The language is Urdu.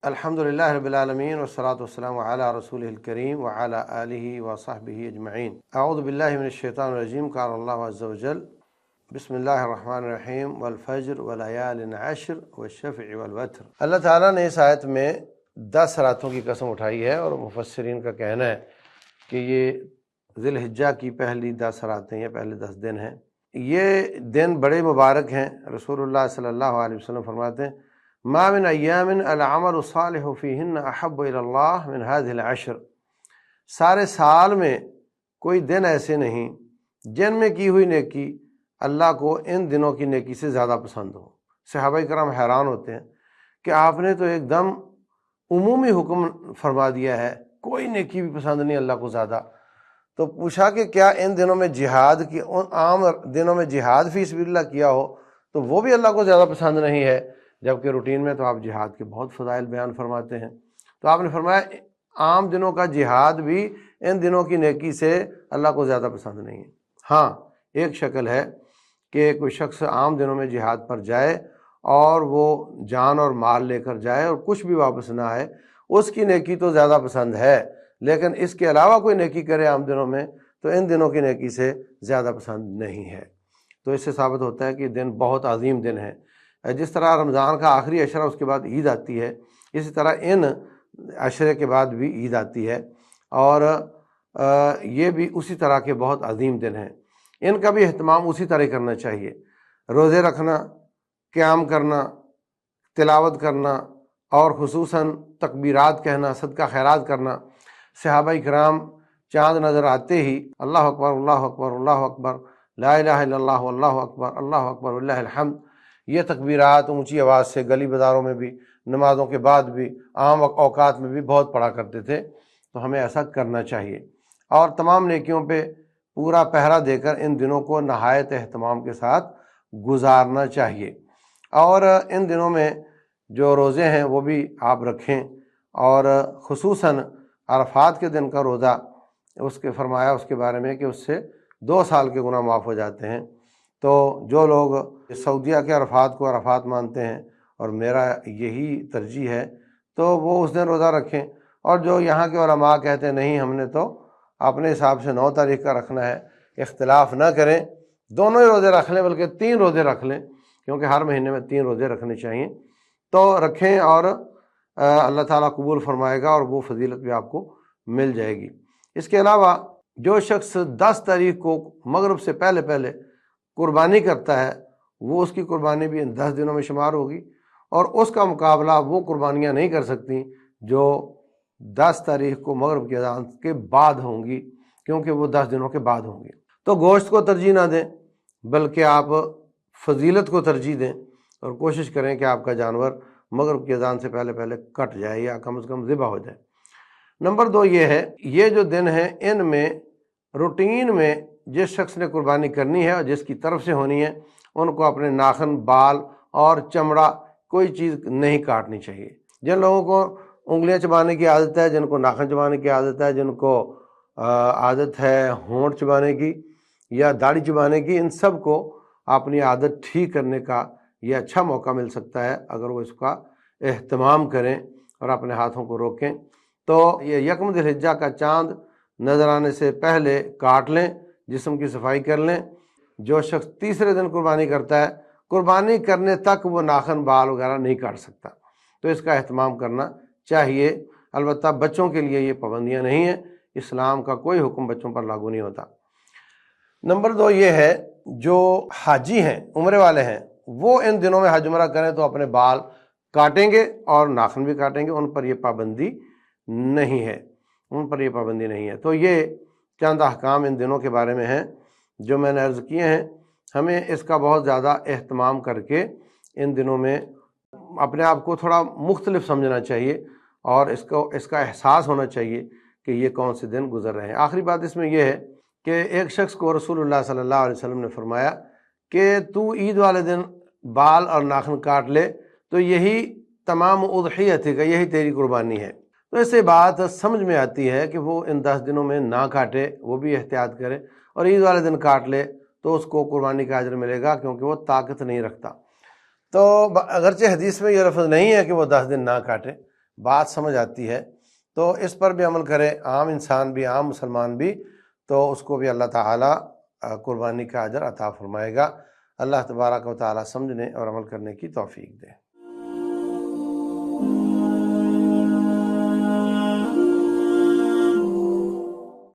الحمدللہ رب العالمین والصلاة والسلام علی رسولہ الکریم وعلی آلہ وصحبہ اجمعین۔ اعوذ باللہ من الشیطان الرجیم، قال اللہ عز وجل بسم اللہ الرحمن الرحیم والفجر ولیال عشر والشفع والوتر۔ اللہ تعالیٰ نے اس آیت میں 10 راتوں کی قسم اٹھائی ہے، اور مفسرین کا کہنا ہے کہ یہ ذی الحجہ کی پہلی 10 راتیں یا پہلے 10 دن ہیں۔ یہ دن بڑے مبارک ہیں۔ رسول اللہ صلی اللہ علیہ وسلم فرماتے ہیں ما من ایام العمل الصالح فیہن احب الی اللہ من هذه العشر۔ سارے سال میں کوئی دن ایسے نہیں جن میں کی ہوئی نیکی اللہ کو ان دنوں کی نیکی سے زیادہ پسند ہو۔ صحابہ کرام حیران ہوتے ہیں کہ آپ نے تو ایک دم عمومی حکم فرما دیا ہے، کوئی نیکی بھی پسند نہیں اللہ کو زیادہ۔ تو پوچھا کہ کیا ان دنوں میں جہاد کی، ان عام دنوں میں جہاد فی سبیل اللہ کیا ہو تو وہ بھی اللہ کو زیادہ پسند نہیں ہے، جبکہ روٹین میں تو آپ جہاد کے بہت فضائل بیان فرماتے ہیں۔ تو آپ نے فرمایا عام دنوں کا جہاد بھی ان دنوں کی نیکی سے اللہ کو زیادہ پسند نہیں ہے۔ ہاں، ایک شکل ہے کہ کوئی شخص عام دنوں میں جہاد پر جائے اور وہ جان اور مال لے کر جائے اور کچھ بھی واپس نہ آئے، اس کی نیکی تو زیادہ پسند ہے، لیکن اس کے علاوہ کوئی نیکی کرے عام دنوں میں تو ان دنوں کی نیکی سے زیادہ پسند نہیں ہے۔ تو اس سے ثابت ہوتا ہے کہ دن بہت عظیم دن ہے۔ جس طرح رمضان کا آخری عشرہ اس کے بعد عید آتی ہے، اسی طرح ان عشرے کے بعد بھی عید آتی ہے، اور یہ بھی اسی طرح کے بہت عظیم دن ہیں۔ ان کا بھی اہتمام اسی طرح کرنا چاہیے۔ روزے رکھنا، قیام کرنا، تلاوت کرنا، اور خصوصاً تکبیرات کہنا، صدقہ خیرات کرنا۔ صحابہ کرام چاند نظر آتے ہی اللہ اکبر اللہ اکبر اللہ اکبر لا الہ الا اللہ اللہ اکبر اللہ اکبر وللہ الحمد، یہ تکبیرات اونچی آواز سے گلی بازاروں میں بھی، نمازوں کے بعد بھی، عام اوقات میں بھی بہت پڑھا کرتے تھے۔ تو ہمیں ایسا کرنا چاہیے، اور تمام نیکیوں پہ پورا پہرا دے کر ان دنوں کو نہایت اہتمام کے ساتھ گزارنا چاہیے۔ اور ان دنوں میں جو روزے ہیں وہ بھی آپ رکھیں، اور خصوصاً عرفات کے دن کا روزہ، اس کے فرمایا اس کے بارے میں کہ اس سے 2 سال کے گناہ معاف ہو جاتے ہیں۔ تو جو لوگ سعودیہ کے عرفات کو عرفات مانتے ہیں، اور میرا یہی ترجیح ہے، تو وہ اس دن روزہ رکھیں، اور جو یہاں کے علماء کہتے ہیں نہیں ہم نے تو اپنے حساب سے 9 تاریخ کا رکھنا ہے، اختلاف نہ کریں، دونوں ہی روزے رکھ لیں، بلکہ 3 روزے رکھ لیں، کیونکہ ہر مہینے میں 3 روزے رکھنے چاہیے۔ تو رکھیں، اور اللہ تعالیٰ قبول فرمائے گا، اور وہ فضیلت بھی آپ کو مل جائے گی۔ اس کے علاوہ جو شخص 10 تاریخ کو مغرب سے پہلے پہلے قربانی کرتا ہے، وہ اس کی قربانی بھی ان 10 دنوں میں شمار ہوگی، اور اس کا مقابلہ وہ قربانیاں نہیں کر سکتی جو 10 تاریخ کو مغرب کی اذان کے بعد ہوں گی، کیونکہ وہ 10 دنوں کے بعد ہوں گی۔ تو گوشت کو ترجیح نہ دیں، بلکہ آپ فضیلت کو ترجیح دیں، اور کوشش کریں کہ آپ کا جانور مغرب کی اذان سے پہلے پہلے کٹ جائے، یا کم از کم ذبح ہو جائے۔ نمبر 2 یہ ہے، یہ جو دن ہیں ان میں روٹین میں جس شخص نے قربانی کرنی ہے اور جس کی طرف سے ہونی ہے، ان کو اپنے ناخن، بال اور چمڑا کوئی چیز نہیں کاٹنی چاہیے۔ جن لوگوں کو انگلیاں چبانے کی عادت ہے، جن کو ناخن چبانے کی عادت ہے، جن کو عادت ہے ہونٹ چبانے کی یا داڑھی چبانے کی، ان سب کو اپنی عادت ٹھیک کرنے کا یہ اچھا موقع مل سکتا ہے اگر وہ اس کا اہتمام کریں اور اپنے ہاتھوں کو روکیں۔ تو یہ یکم ذی الحجہ کا چاند نظر آنے سے پہلے کاٹ لیں، جسم کی صفائی کر لیں۔ جو شخص تیسرے دن قربانی کرتا ہے، قربانی کرنے تک وہ ناخن، بال وغیرہ نہیں کاٹ سکتا، تو اس کا اہتمام کرنا چاہیے۔ البتہ بچوں کے لیے یہ پابندیاں نہیں ہیں، اسلام کا کوئی حکم بچوں پر لاگو نہیں ہوتا۔ نمبر 2 یہ ہے، جو حاجی ہیں، عمرے والے ہیں، وہ ان دنوں میں حج عمرہ کریں تو اپنے بال کاٹیں گے اور ناخن بھی کاٹیں گے، ان پر یہ پابندی نہیں ہے، ان پر یہ پابندی نہیں ہے۔ تو یہ چند احکام ان دنوں کے بارے میں ہیں جو میں نے عرض کیے ہیں۔ ہمیں اس کا بہت زیادہ اہتمام کر کے ان دنوں میں اپنے آپ کو تھوڑا مختلف سمجھنا چاہیے، اور اس کا احساس ہونا چاہیے کہ یہ کون سے دن گزر رہے ہیں۔ آخری بات اس میں یہ ہے کہ ایک شخص کو رسول اللہ صلی اللہ علیہ وسلم نے فرمایا کہ تو عید والے دن بال اور ناخن کاٹ لے تو یہی تمام اضحیت کا، یہی تیری قربانی ہے۔ تو اس سے بات سمجھ میں آتی ہے کہ وہ ان 10 دنوں میں نہ کاٹے، وہ بھی احتیاط کرے، اور عید والے دن کاٹ لے تو اس کو قربانی کا اجر ملے گا، کیونکہ وہ طاقت نہیں رکھتا۔ تو اگرچہ حدیث میں یہ لفظ نہیں ہے کہ وہ 10 دن نہ کاٹے، بات سمجھ آتی ہے تو اس پر بھی عمل کرے، عام انسان بھی، عام مسلمان بھی، تو اس کو بھی اللہ تعالیٰ قربانی کا اجر عطا فرمائے گا۔ اللہ تبارک و تعالیٰ سمجھنے اور عمل کرنے کی توفیق دے۔